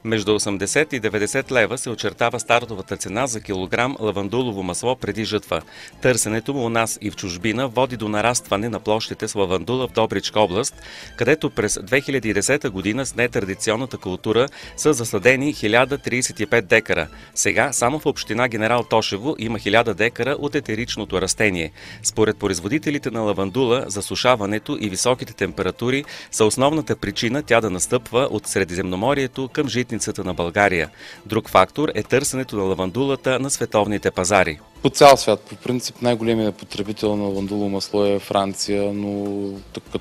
Между 80 и 90 лева се очертава стартовата цена за килограм лавандулово масло преди жътва. Търсенето му у нас и в чужбина води до нарастване на площите с лавандула в Добричка област, където през 2010 година с нетрадиционната култура са засадени 1035 декара. Сега само в община Генерал Тошево има 1000 декара от етеричното растение. Според производителите на лавандула, засушаването и високите температури са основната причина тя да настъпва от Средиземноморието към житницата на България. Друг фактор е търсенето на лавандулата на световните пазари. По цял свят, по принцип, най-големият потребител на лавандулово масло е Франция, но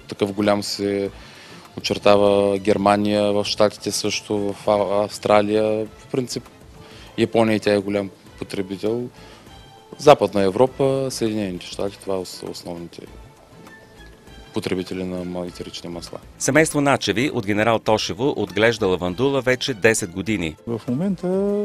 такъв голям се очертава Германия, в Щатите също, в Австралия. В принцип, Япония и тя е голям потребител. Западна Европа, Съединените щати, това са основните потребители на етерични масла. Семейство Начеви от Генерал Тошево отглежда лавандула вече 10 години. В момента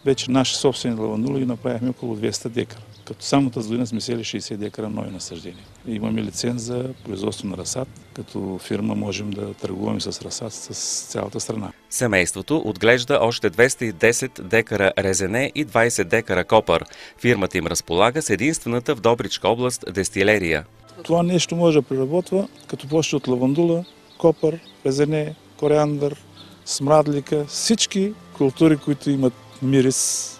вече наши собствени лавандули направихме около 200 декара. Като само тази година сме сели 60 декара нови насъждения. Имаме лиценз за производство на разсад. Като фирма можем да търгуваме с разсад с цялата страна. Семейството отглежда още 210 декара резене и 20 декара копър. Фирмата им разполага с единствената в Добричка област дестилерия. Това нещо може да преработва, като почне от лавандула, копър, резене, кориандър, смрадлика, всички култури, които имат мирис,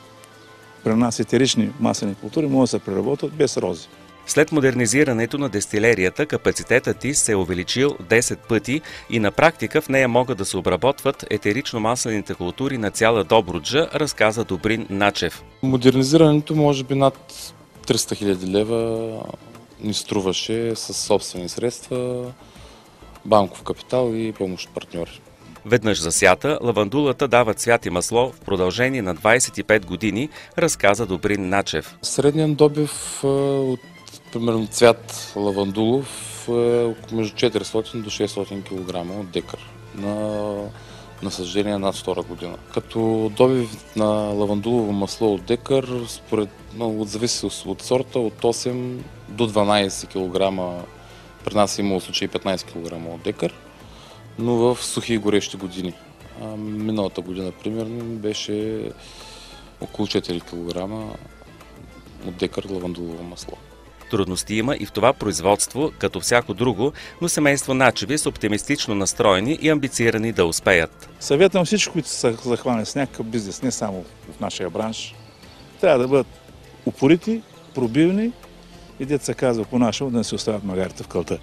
при нас етерични маслени култури, могат да се преработват без рози. След модернизирането на дестилерията, капацитетът й се е увеличил 10 пъти и на практика в нея могат да се обработват етерично-маслените култури на цяла Добруджа, разказа Добрин Начев. Модернизирането може би над 300 000 лева ни струваше със собствени средства, банков капитал и помощ от партньори. Веднъж засята, лавандулата дава цвят и масло в продължение на 25 години, разказа Добрин Начев. Средният добив от примерно цвят лавандулов е между 400 до 600 кг от декар на насъждение над 2 година. Като добив на лавандулово масло от декар, зависи от сорта, от 8 до 12 кг. При нас е имало случаи 15 кг от декар, но в сухи и горещи години. Миналата година, примерно, беше около 4 кг от декар лавандулово масло. Трудности има и в това производство, като всяко друго, но семейство Начеви са оптимистично настроени и амбицирани да успеят. Съветвам всички, които са захванали с някакъв бизнес, не само в нашия бранш, трябва да бъдат упорити, пробивни и дето се казва по-нашему, да не се оставят магарите в кълта.